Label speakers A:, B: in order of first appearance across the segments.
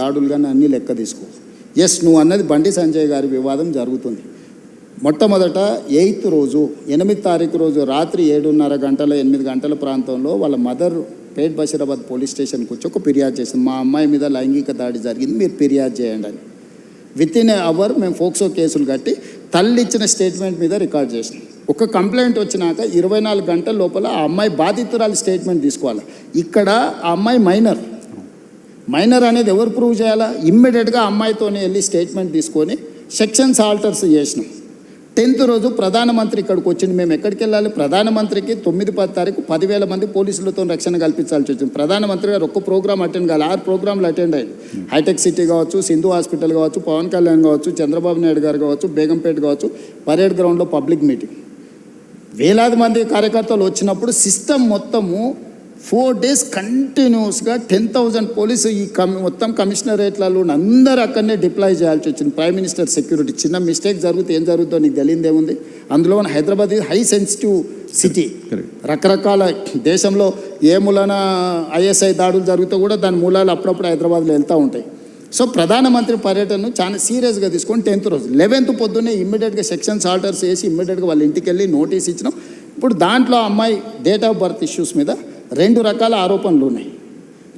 A: దాడులు కానీ అన్నీ లెక్క తీసుకో. ఎస్, నువ్వు అన్నది బండి సంజయ్ గారి వివాదం జరుగుతుంది. మొట్టమొదట 8th రోజు 8 తారీఖు రోజు రాత్రి 7:30 గంటల 8 గంటల ప్రాంతంలో వాళ్ళ మదర్ పేట్ బషీరాబాద్ పోలీస్ స్టేషన్కి వచ్చి ఒక ఫిర్యాదు చేసింది. మా అమ్మాయి మీద లైంగిక దాడి జరిగింది, మీరు ఫిర్యాదు చేయండి అని. వితిన్ ఏ అవర్ మేము ఫోక్సో కేసులు కట్టి తల్లి ఇచ్చిన స్టేట్మెంట్ మీద రికార్డ్ చేసినాం. ఒక కంప్లైంట్ వచ్చినాక 24 గంటల లోపల ఆ అమ్మాయి బాధితురాలి స్టేట్మెంట్ తీసుకోవాలి. ఇక్కడ ఆ అమ్మాయి మైనర్ అనేది ఎవరు ప్రూవ్ చేయాలా? ఇమ్మీడియట్గా అమ్మాయితోనే వెళ్ళి స్టేట్మెంట్ తీసుకొని సెక్షన్స్ ఆల్టర్స్ చేసినాం. 10th రోజు ప్రధానమంత్రి ఇక్కడికి వచ్చింది. మేము ఎక్కడికి వెళ్ళాలి? ప్రధానమంత్రికి 9-10 తారీఖు 10,000 మంది పోలీసులతో రక్షణ కల్పించాల్సి వచ్చింది. ప్రధానమంత్రి గారు ఒక్క ప్రోగ్రామ్ అటెండ్ కావాలి, 6 ప్రోగ్రాంలు అటెండ్ అయ్యారు. హైటెక్ సిటీ కావచ్చు, సింధు హాస్పిటల్ కావచ్చు, పవన్ కళ్యాణ్ కావచ్చు, చంద్రబాబు నాయుడు గారు కావచ్చు, బేగంపేట కావచ్చు, పరేడ్ గ్రౌండ్లో పబ్లిక్ మీటింగ్. వేలాది మంది కార్యకర్తలు వచ్చినప్పుడు సిస్టమ్ మొత్తము 4 days కంటిన్యూస్గా 10,000 పోలీసు ఈ మొత్తం కమిషనరేట్లలో అందరూ అక్కడనే డిప్లాయ్ చేయాల్సి వచ్చింది. Prime minister security. చిన్న మిస్టేక్ జరిగితే ఏం జరుగుతుందో నీకు తెలియదేముంది. అందులో హైదరాబాద్ హై సెన్సిటివ్ సిటీ. రకరకాల దేశంలో ఏ మూలన ISI దాడులు జరిగితే కూడా దాని మూలాలు అప్పుడప్పుడు హైదరాబాద్లో వెళ్తూ ఉంటాయి. సో ప్రధానమంత్రి పర్యటనను చాలా సీరియస్గా తీసుకొని 10th రోజు 11th పొద్దున్నే ఇమ్మీడియట్గా సెక్షన్స్ ఆర్డర్స్ చేసి ఇమ్మీడియట్గా వాళ్ళ ఇంటికి వెళ్ళి నోటీస్ ఇచ్చినాం. ఇప్పుడు దాంట్లో అమ్మాయి డేట్ ఆఫ్ బర్త్ ఇష్యూస్ మీద 2 రకాల ఆరోపణలు ఉన్నాయి.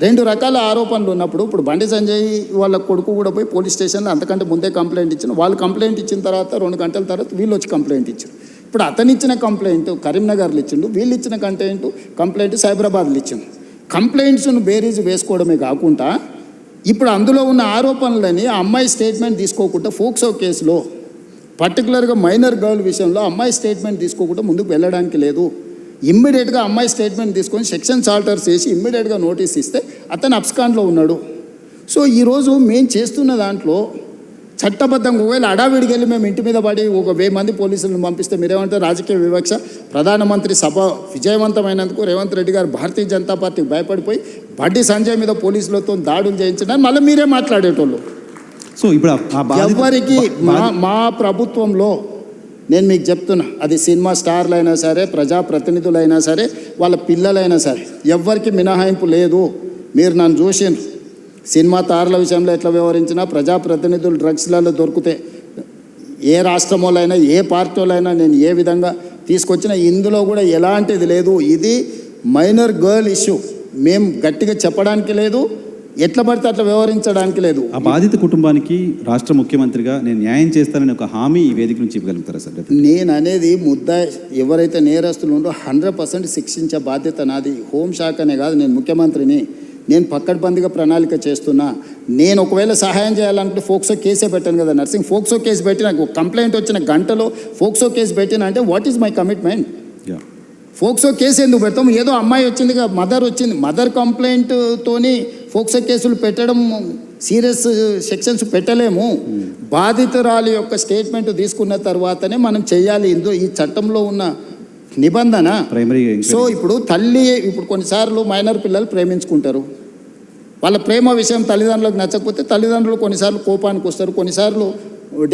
A: 2 రకాల ఆరోపణలు ఉన్నప్పుడు ఇప్పుడు బండి సంజయ్ వాళ్ళ కొడుకు కూడా పోయి పోలీస్ స్టేషన్లో అంతకంటే ముందే కంప్లైంట్ ఇచ్చిన. వాళ్ళు కంప్లైంట్ ఇచ్చిన తర్వాత 2 గంటల తర్వాత వీళ్ళు వచ్చి కంప్లైంట్ ఇచ్చారు. ఇప్పుడు అతను ఇచ్చిన కంప్లైంట్ కరీంనగర్లో ఇచ్చిండు, వీళ్ళు ఇచ్చిన కంప్లైంట్ సైబరాబాద్లో ఇచ్చిండు. కంప్లైంట్స్ను బేరీజ్ వేసుకోవడమే కాకుండా ఇప్పుడు అందులో ఉన్న ఆరోపణలని ఆ అమ్మాయి స్టేట్మెంట్ తీసుకోకుండా ఫోక్సో కేసులో పర్టికులర్గా మైనర్ గర్ల్ విషయంలో అమ్మాయి స్టేట్మెంట్ తీసుకోకుండా ముందుకు వెళ్ళడానికి లేదు. ఇమ్మీడియట్గా అమ్మాయి స్టేట్మెంట్ తీసుకొని సెక్షన్స్ ఆల్టర్స్ చేసి ఇమ్మీడియట్గా నోటీస్ ఇస్తే అతను అబ్స్కాండ్లో ఉన్నాడు. సో ఈరోజు మేము చేస్తున్న దాంట్లో చట్టబద్ధంగా ఒకవేళ అడావిడికి వెళ్ళి మేము ఇంటి మీద పడి 1,000 మంది పోలీసులను పంపిస్తే మీరేమంటారు? రాజకీయ వివక్ష. ప్రధానమంత్రి సభ విజయవంతమైనందుకు రేవంత్ రెడ్డి గారు భారతీయ జనతా పార్టీకి భయపడిపోయి బండి సంజయ్ మీద పోలీసులతో దాడులు చేయించడానికి మళ్ళీ మీరే మాట్లాడేటోళ్ళు.
B: సో ఇప్పుడు
A: ఎవరికి మా ప్రభుత్వంలో నేను మీకు చెప్తున్నా, అది సినిమా స్టార్లు అయినా సరే, ప్రజాప్రతినిధులైనా సరే, వాళ్ళ పిల్లలైనా సరే, ఎవ్వరికి మినహాయింపు లేదు. మీరు నన్ను చూసిండ్రు సినిమా తారల విషయంలో ఎట్లా వ్యవహరించినా, ప్రజాప్రతినిధులు డ్రగ్స్లలో దొరికితే ఏ రాష్ట్రం వాళ్ళైనా ఏ పార్టీ వాళ్ళైనా నేను ఏ విధంగా తీసుకొచ్చినా ఇందులో కూడా ఎలాంటిది లేదు. ఇది మైనర్ గర్ల్ ఇష్యూ. మేము గట్టిగా చెప్పడానికి లేదు, ఎట్లా పడితే అట్లా వ్యవహరించడానికి లేదు.
B: ఆ బాధిత కుటుంబానికి రాష్ట్ర ముఖ్యమంత్రిగా నేను న్యాయం చేస్తానని ఒక హామీ ఈ వేదిక నుంచి ఇవ్వగలుగుతారా సార్?
A: నేను అనేది ఎవరైతే నేరస్తులు ఉందో 100% శిక్షించే బాధ్యత నాది. హోంశాఖ అనే కాదు, నేను ముఖ్యమంత్రిని. నేను పక్కడ్బందీగా ప్రణాళిక చేస్తున్నా. నేను ఒకవేళ సహాయం చేయాలనుకుంటే ఫోక్సో కేసే పెట్టాను కదా నర్సింగ్. ఫోక్సో కేసు పెట్టి నాకు కంప్లైంట్ వచ్చిన గంటలో ఫోక్సో కేసు పెట్టిన అంటే what is my commitment? POCSO case ఎందుకు పెడతాం? ఏదో అమ్మాయి వచ్చింది, మదర్ వచ్చింది, మదర్ కంప్లైంట్తోని ఫోక్సో కేసులు పెట్టడం సీరియస్ సెక్షన్స్ పెట్టలేము. బాధితురాలి యొక్క స్టేట్మెంట్ తీసుకున్న తర్వాతనే మనం చేయాలి. ఈ చట్టంలో ఉన్న నిబంధన. సో ఇప్పుడు కొన్నిసార్లు మైనర్ పిల్లలు ప్రేమించుకుంటారు. వాళ్ళ ప్రేమ విషయం తల్లిదండ్రులకు నచ్చకపోతే తల్లిదండ్రులు కొన్నిసార్లు కోపానికి వస్తారు, కొన్నిసార్లు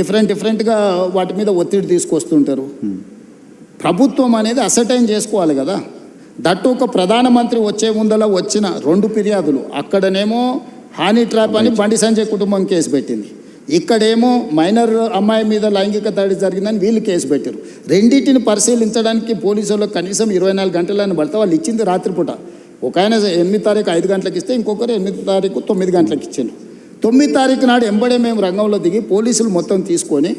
A: డిఫరెంట్గా వాటి మీద ఒత్తిడి తీసుకొస్తుంటారు. ప్రభుత్వం అనేది అసర్టైన్ చేసుకోవాలి కదా. దట్టు ఒక ప్రధానమంత్రి వచ్చే ముందల వచ్చిన 2 ఫిర్యాదులు, అక్కడనేమో హానీ ట్రాప్ అని బండి సంజయ్ కుటుంబం కేసు పెట్టింది, ఇక్కడేమో మైనర్ అమ్మాయి మీద లైంగిక దాడి జరిగిందని వీళ్ళు కేసు పెట్టారు. రెండింటిని పరిశీలించడానికి పోలీసులకు కనీసం 24 గంటలని పడితే వాళ్ళు ఇచ్చింది రాత్రిపూట. ఒక ఆయన 8 తారీఖు 5 గంటలకు ఇస్తే ఇంకొకరు 8 తారీఖు 9 గంటలకు ఇచ్చాను. 9 తారీఖు నాడు ఎంబడే మేము రంగంలో దిగి పోలీసులు మొత్తం తీసుకొని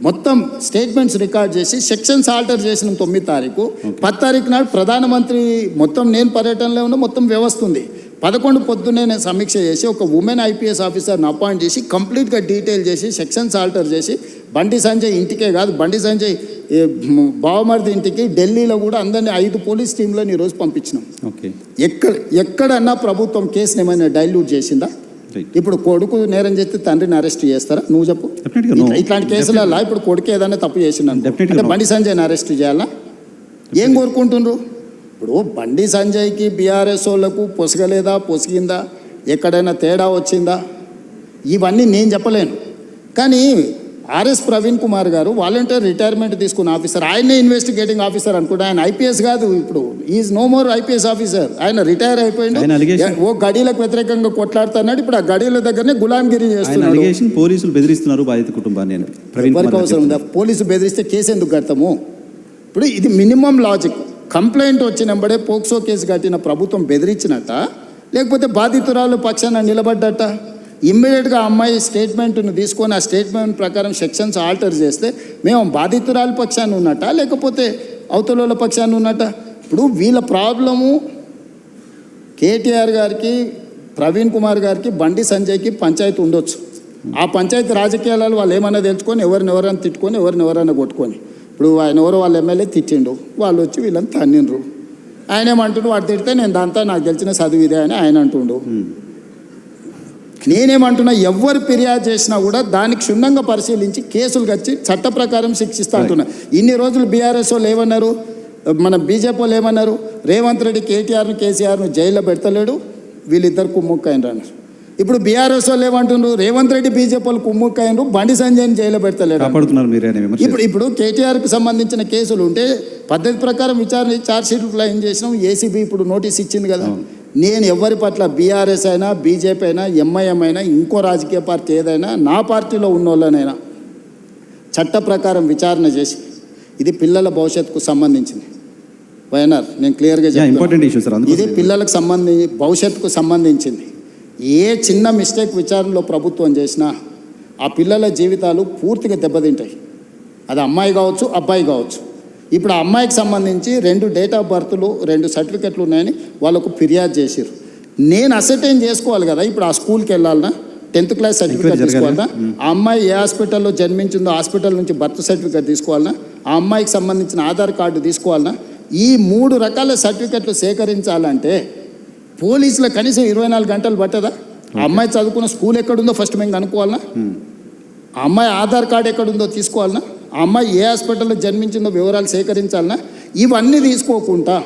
A: మొత్తం స్టేట్మెంట్స్ రికార్డ్ చేసి సెక్షన్స్ ఆల్టర్ చేసిన 9 తారీఖు. 10 తారీఖు నాడు ప్రధానమంత్రి మొత్తం నేను పర్యటనలో ఉన్న మొత్తం వ్యవస్థ ఉంది. 11 పొద్దున్నే నేను సమీక్ష చేసి ఒక ఉమెన్ IPS ఆఫీసర్ని అపాయింట్ చేసి కంప్లీట్గా డీటెయిల్ చేసి సెక్షన్స్ ఆల్టర్ చేసి బండి సంజయ్ ఇంటికే కాదు, బండి సంజయ్ బావమరిది ఇంటికి ఢిల్లీలో కూడా అందరినీ 5 పోలీస్ టీంలను ఈరోజు పంపించినాం. ఎక్కడన్నా ప్రభుత్వం కేసుని ఏమైనా డైల్యూట్ చేసిందా? ఇప్పుడు కొడుకు నేరం చేస్తే తండ్రిని అరెస్ట్ చేస్తారా? నువ్వు చెప్పు. ఇట్లాంటి కేసులలో ఇప్పుడు కొడుకు ఏదైనా తప్పు చేసిండు బండి సంజయ్ని అరెస్ట్ చేయాలా? ఏం కోరుకుంటుండ్రు? ఇప్పుడు బండి సంజయ్కి BRS వాళ్ళకు పొసగలేదా, పొసిగిందా, ఎక్కడైనా తేడా వచ్చిందా, ఇవన్నీ నేను చెప్పలేను. కానీ ఆర్ఎస్ ప్రవీణ్ కుమార్ గారు వాలంటీర్ రిటైర్మెంట్ తీసుకున్న ఆఫీసర్, ఆయనే ఇన్వెస్టిగేటింగ్ ఆఫీసర్ అనుకుంటే ఆయన ఐపీఎస్ కాదు, ఇప్పుడు is no more IPS officer, ఆయన రిటైర్
B: ఆయన
A: అయిపోయింది.
B: allegation-
A: ఓ గడిలకు వ్యతిరేకంగా కొట్లాడుతున్నాడు, ఇప్పుడు ఆ గడిల దగ్గరనే గులాంగిరి
B: ఆయన
A: చేస్తున్నాడు.
B: అలిగేషన్ పోలీసులు బెదిరిస్తున్నారు బాధిత కుటుంబాన్ని అని ప్రవీణ్
A: ఎవరికి
B: కుమార్
A: అవసరం ఉందా? పోలీసు బెదిరిస్తే కేసు ఎందుకు కడతాము? ఇప్పుడు ఇది మినిమం లాజిక్. కంప్లైంట్ వచ్చినప్పుడే పోక్సో కేసు కట్టిన ప్రభుత్వం బెదిరించినట్ట, లేకపోతే బాధితురాలు పక్షాన నిలబడ్డట? ఇమ్మీడియట్గా అమ్మాయి స్టేట్మెంట్ను తీసుకొని ఆ స్టేట్మెంట్ ప్రకారం సెక్షన్స్ ఆల్టర్ చేస్తే మేము బాధితురాలు పక్షాన్ని ఉన్నట్ట, లేకపోతే అవతల పక్షాన్ని ఉన్నట్ట? ఇప్పుడు వీళ్ళ ప్రాబ్లము కేటీఆర్ గారికి, ప్రవీణ్ కుమార్ గారికి, బండి సంజయ్కి పంచాయతీ ఉండొచ్చు. ఆ పంచాయతీ రాజకీయాలలో వాళ్ళు ఏమన్నా తెలుసుకొని ఎవరినెవరైనా తిట్టుకొని ఎవరినెవరైనా కొట్టుకొని, ఇప్పుడు ఆయన ఎవరో వాళ్ళ ఎమ్మెల్యే తిట్టిండు, వాళ్ళు వచ్చి వీళ్ళని తన్నిండ్రు. ఆయన ఏమంటుండు, వాడు తిడితే నేను దాంతో నాకు తెలిసిన చదువు ఇదే అని ఆయన అంటుండు. నేనేమంటున్నా, ఎవరు ఫిర్యాదు చేసినా కూడా దానికి క్షుణ్ణంగా పరిశీలించి కేసులు కచ్చి చట్ట ప్రకారం శిక్షిస్తా అంటున్నా. ఇన్ని రోజులు బీఆర్ఎస్ వాళ్ళు ఏమన్నారు, మన బీజేపీ వాళ్ళు ఏమన్నారు, రేవంత్ రెడ్డి కేటీఆర్ను కేసీఆర్ను జైల్లో పెడతలేడు, వీళ్ళిద్దరు కుమ్ముక్కైనరు అన్నారు. ఇప్పుడు బీఆర్ఎస్ వాళ్ళు ఏమంటున్నారు, రేవంత్ రెడ్డి బీజేపీ వాళ్ళు కుమ్ముక్కైనరు, బండి సంజయ్ని జైల్లో పెడతలేడు.
B: కాపాడుతున్నారు మీరే అనే విమర్శ.
A: ఇప్పుడు కేటీఆర్కి సంబంధించిన కేసులు ఉంటే పద్ధతి ప్రకారం విచారణ ఛార్జ్ షీట్లు క్లెయిమ్ చేసినాం, ఏసీబీ ఇప్పుడు నోటీస్ ఇచ్చింది కదా. నేను ఎవరి పట్ల, బీఆర్ఎస్ అయినా బీజేపీ అయినా ఎంఐఎం అయినా ఇంకో రాజకీయ పార్టీ ఏదైనా, నా పార్టీలో ఉన్న వాళ్ళనైనా చట్ట ప్రకారం విచారణ చేసి, ఇది పిల్లల భవిష్యత్తుకు సంబంధించింది. వైఎన్ఆర్ నేను క్లియర్గా
B: ఇంపార్టెంట్ ఇష్యూ సార్,
A: ఇది పిల్లలకు భవిష్యత్తుకు సంబంధించింది. ఏ చిన్న మిస్టేక్ విచారణలో ప్రభుత్వం చేసినా ఆ పిల్లల జీవితాలు పూర్తిగా దెబ్బతింటాయి. అది అమ్మాయి కావచ్చు, అబ్బాయి కావచ్చు. ఇప్పుడు ఆ అమ్మాయికి సంబంధించి 2 డేట్ ఆఫ్ బర్త్లు 2 సర్టిఫికెట్లు ఉన్నాయని వాళ్ళకు ఫిర్యాదు చేశారు. నేను అసర్టైన్ చేసుకోవాలి కదా, ఇప్పుడు ఆ స్కూల్కి వెళ్ళాలన్నా, 10th క్లాస్ సర్టిఫికేట్ తీసుకోవాలన్నా, ఆ అమ్మాయి ఏ హాస్పిటల్లో జన్మించిందో హాస్పిటల్ నుంచి బర్త్ సర్టిఫికేట్ తీసుకోవాలన్నా, ఆ అమ్మాయికి సంబంధించిన ఆధార్ కార్డు తీసుకోవాలన్నా, ఈ 3 రకాల సర్టిఫికెట్లు సేకరించాలంటే పోలీసులకు కనీసం 24 గంటలు పట్టదా? ఆ అమ్మాయి చదువుకున్న స్కూల్ ఎక్కడుందో ఫస్ట్ మేము కనుక్కోవాలన్నా, ఆ అమ్మాయి ఆధార్ కార్డు ఎక్కడుందో తీసుకోవాలన్నా, ఆ అమ్మాయి ఏ హాస్పిటల్లో జన్మించిందో వివరాలు సేకరించాలన్నా, ఇవన్నీ తీసుకోకుండా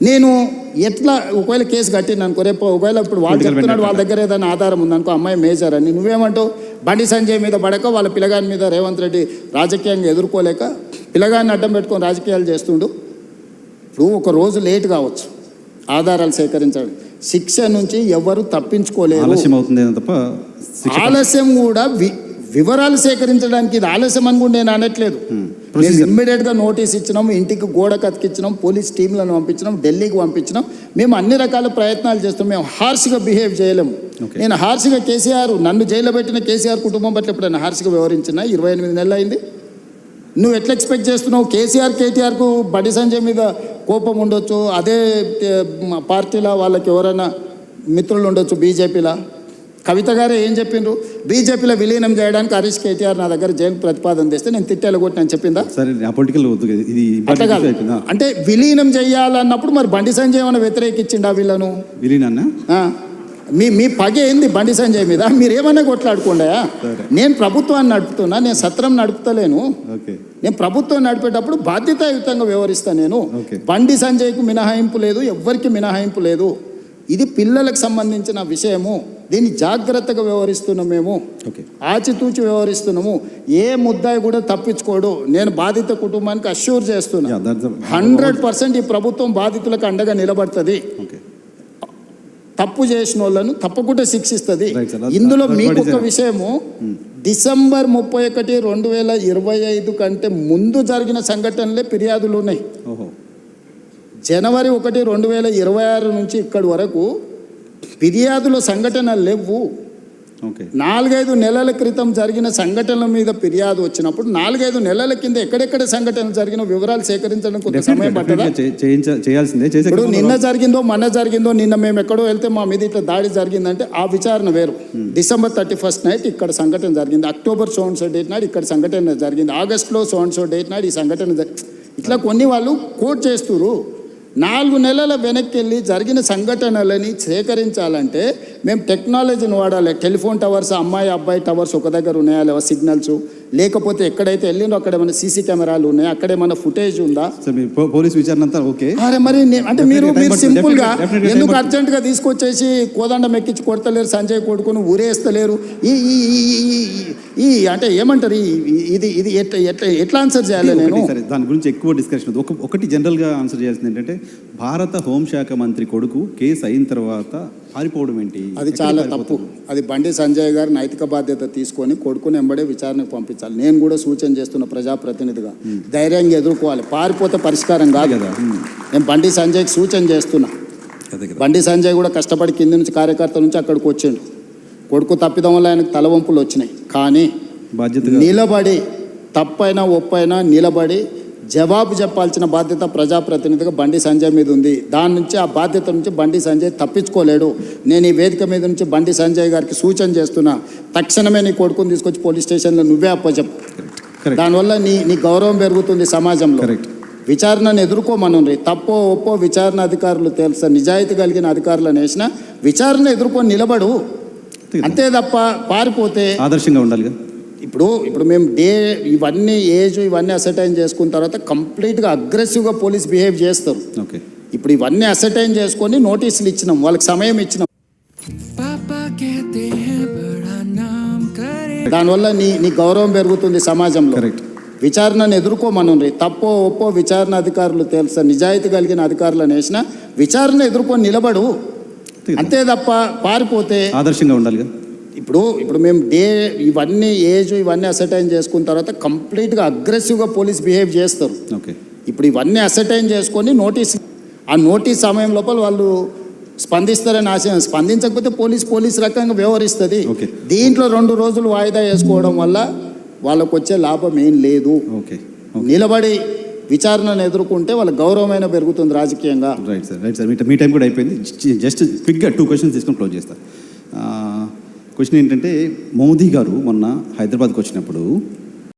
A: నేను ఎట్లా ఒకవేళ కేసు కట్టిన అనుకో, రేపు ఒకవేళ ఇప్పుడు వాళ్ళు చెప్తున్నాడు వాళ్ళ దగ్గర ఏదైనా ఆధారం ఉందనుకో, అమ్మాయి మేజర్ అని, నువ్వేమంటావు? బండి సంజయ్ మీద పడక వాళ్ళ పిల్లగాని మీద రేవంత్ రెడ్డి రాజకీయంగా ఎదుర్కోలేక పిల్లగాన్ని అడ్డం పెట్టుకొని రాజకీయాలు చేస్తుండు. ఇప్పుడు ఒక రోజు లేట్ కావచ్చు ఆధారాలు సేకరించడం, శిక్ష నుంచి ఎవరు తప్పించుకోలేరు.
B: ఆలస్యం అవుతుంది తప్ప
A: ఆలస్యం కూడా వివరాలు సేకరించడానికి ఇది ఆలస్యం అని కూడా నేను అనట్లేదు. ఇమ్మీడియట్గా నోటీస్ ఇచ్చినాం, ఇంటికి గోడ కతికిచ్చినాం, పోలీస్ టీంలను పంపించినాం, ఢిల్లీకి పంపించినాం. మేము అన్ని రకాల ప్రయత్నాలు చేస్తాం. మేము హార్ష్గా బిహేవ్ చేయలేము. నేను హార్ష్గా కేసీఆర్, నన్ను జైల్లో పెట్టిన కేసీఆర్ కుటుంబం పట్ల ఎప్పుడైనా హార్ష్గా వ్యవహరించిన? 28 నెలలు అయింది. నువ్వు ఎట్లా ఎక్స్పెక్ట్ చేస్తున్నావు? కేటీఆర్కు బండి సంజయ్ మీద కోపం ఉండొచ్చు, అదే పార్టీలో వాళ్ళకి ఎవరైనా మిత్రులు ఉండొచ్చు, బీజేపీలో. కవిత గారే ఏం చెప్పిండ్రు, బీజేపీలో విలీనం చేయడానికి హరీష్ కేటీఆర్ నా దగ్గర జైలు ప్రతిపాదన తెస్తే నేను తిట్టేలా కొట్టి నేను చెప్పిందా?
B: సరే పొలిటికల్ ఇది
A: అట్లా కాదు. అంటే విలీనం చేయాలన్నప్పుడు మరి బండి సంజయ్ ఏమైనా వ్యతిరేకించిండా వీళ్ళను?
B: విలీనాన్న
A: మీ పగ ఏంది బండి సంజయ్ మీద? మీరు ఏమన్నా కొట్లాడుకోండా? నేను ప్రభుత్వాన్ని నడుపుతున్నా, నేను సత్రం నడుపుతలేను. నేను ప్రభుత్వం నడిపేటప్పుడు బాధ్యతాయుతంగా వ్యవహరిస్తాను. నేను బండి సంజయ్కు మినహాయింపు లేదు, ఎవ్వరికి మినహాయింపు లేదు. ఇది పిల్లలకు సంబంధించిన విషయము. దీన్ని జాగ్రత్తగా వ్యవహరిస్తున్నాం, మేము ఆచితూచి వ్యవహరిస్తున్నాము. ఏ ముద్దాయి కూడా తప్పించుకోడు. నేను బాధిత కుటుంబానికి అష్యూర్ చేస్తున్నా, 100% ఈ ప్రభుత్వం బాధితులకు అండగా నిలబడుతుంది. తప్పు చేసిన వాళ్ళను తప్పకుండా శిక్షిస్తుంది. ఇందులో మీకు ఒక విషయము, డిసెంబర్ 31, 2025 కంటే ముందు జరిగిన సంఘటనలే ఫిర్యాదులు ఉన్నాయి. జనవరి 1, 2026 నుంచి ఇక్కడి వరకు ఫిర్యాదుల సంఘటనలు లేవు. 4-5 నెలల క్రితం జరిగిన సంఘటనల మీద ఫిర్యాదు వచ్చినప్పుడు 4-5 నెలల కింద ఎక్కడెక్కడ సంఘటనలు జరిగిన వివరాలు సేకరించడం కొంత సమయం పట్టదా? ఇప్పుడు నిన్న జరిగిందో మొన్న జరిగిందో, నిన్న మేము ఎక్కడో వెళ్తే మా మీద ఇట్లా దాడి జరిగిందంటే ఆ విచారణ వేరు. డిసెంబర్ 31 నైట్ ఇక్కడ సంఘటన జరిగింది, October so and so date నాడు ఇక్కడ సంఘటన జరిగింది, ఆగస్టులో సో అండ్ సో డేట్ నాడు ఈ సంఘటన ఇట్లా కొన్ని వాళ్ళు కోట్ చేస్తున్నారు. 4 నెలల వెనక్కి వెళ్ళి జరిగిన సంఘటనలని సేకరించాలంటే మేము టెక్నాలజీని వాడాలి. టెలిఫోన్ టవర్స్, అమ్మాయి అబ్బాయి టవర్స్ ఒక దగ్గర ఉన్నాయా లేవా సిగ్నల్స్, లేకపోతే ఎక్కడైతే వెళ్ళిందో అక్కడ ఏమైనా సీసీ కెమెరాలు ఉన్నాయా, అక్కడ ఏమైనా ఫుటేజ్ ఉందా?
B: పోలీస్ విచారణ అంతా ఓకే.
A: అరే మరి అంటే మీరు సింపుల్గా ఎందుకు అర్జెంటుగా తీసుకొచ్చేసి కోదండం ఎక్కించి కొడతలేరు, సంజయ్ కొడుకుని ఊరేస్తలేరు? ఈ ఈ అంటే ఏమంటారు ఇది ఎట్లా ఆన్సర్ చేయాలి నేను?
B: సరే, దాని గురించి ఎక్కువ డిస్కషన్ వద్దు. ఒకటి జనరల్గా ఆన్సర్ చేయాల్సింది ఏంటంటే, భారత హోంశాఖ మంత్రి కొడుకు కేసు అయిన తర్వాత పారిపోవడం ఏంటి?
A: అది చాలా తప్పు. అది బండి సంజయ్ గారు నైతిక బాధ్యత తీసుకొని కొడుకుని ఎంబడే విచారణకు పంపించాలి. నేను కూడా సూచన చేస్తున్న ప్రజాప్రతినిధిగా ధైర్యంగా ఎదుర్కోవాలి. పారిపోతే పరిష్కారం కాదు
B: కదా.
A: నేను బండి సంజయ్కి సూచన చేస్తున్నా. బండి సంజయ్ కూడా కష్టపడి కింది నుంచి కార్యకర్త నుంచి అక్కడికి వచ్చిండు. కొడుకు తప్పిదం వల్ల ఆయనకు తలవంపులు వచ్చినాయి. కానీ
B: బాధ్యతగా
A: నిలబడి తప్పైనా ఒప్పైనా నిలబడి జవాబు చెప్పాల్సిన బాధ్యత ప్రజాప్రతినిధిగా బండి సంజయ్ మీద ఉంది. దాని నుంచి ఆ బాధ్యత నుంచి బండి సంజయ్ తప్పించుకోలేడు. నేను ఈ వేదిక మీద నుంచి బండి సంజయ్ గారికి సూచన చేస్తున్నా, తక్షణమే నీ కొడుకుని తీసుకొచ్చి పోలీస్ స్టేషన్లో నువ్వే అప్పచెప్పు. దానివల్ల నీ గౌరవం పెరుగుతుంది సమాజంలో. విచారణను ఎదుర్కోమనండి. తప్పో ఒప్పో విచారణ అధికారులు తెలుసా, నిజాయితీ కలిగిన అధికారులను వేసిన విచారణ ఎదుర్కొని నిలబడు. అంతే తప్ప పారిపోతే
B: ఆదర్శంగా ఉండాలిగా.
A: ఇప్పుడు మేము ఇవన్నీ ఇవన్నీ అసర్టైన్ చేసుకున్న తర్వాత కంప్లీట్గా అగ్రెసివ్గా పోలీస్ బిహేవ్ చేస్తారు.
B: ఓకే,
A: ఇప్పుడు ఇవన్నీ అసర్టైన్ చేసుకొని నోటీసులు ఇచ్చినాం, వాళ్ళకి సమయం ఇచ్చినాం. దానివల్ల నీ గౌరవం పెరుగుతుంది సమాజంలో.
B: కరెక్ట్.
A: విచారణను ఎదుర్కోమనండి. తప్పో ఒప్పో విచారణ అధికారులు తెలుసా, నిజాయితీ కలిగిన అధికారులను వేసిన విచారణ ఎదుర్కొని నిలబడు. అంతే తప్ప పారిపోతే
B: ఆదర్శంగా ఉండాలిగా.
A: ఇప్పుడు మేము ఇవన్నీ ఇవన్నీ అసర్టైన్ చేసుకున్న తర్వాత కంప్లీట్గా అగ్రెసివ్గా పోలీస్ బిహేవ్ చేస్తారు.
B: ఓకే,
A: ఇప్పుడు ఇవన్నీ అసర్టైన్ చేసుకొని ఆ నోటీస్ సమయం లోపల వాళ్ళు స్పందిస్తారని ఆశయం. స్పందించకపోతే పోలీస్ రకంగా వ్యవహరిస్తుంది.
B: ఓకే.
A: దీంట్లో 2 రోజులు వాయిదా వేసుకోవడం వల్ల వాళ్ళకు వచ్చే లాభం ఏం లేదు.
B: ఓకే,
A: నిలబడి విచారణను ఎదుర్కొంటే వాళ్ళ గౌరవమైన పెరుగుతుంది రాజకీయంగా.
B: Right sir. మీ టైం కూడా అయిపోయింది. జస్ట్ క్విక్గా 2 క్వశ్చన్స్ తీసుకొని క్లోజ్ చేస్తాను. క్వశ్చన్ ఏంటంటే, మోదీ గారు మొన్న హైదరాబాద్కి వచ్చినప్పుడు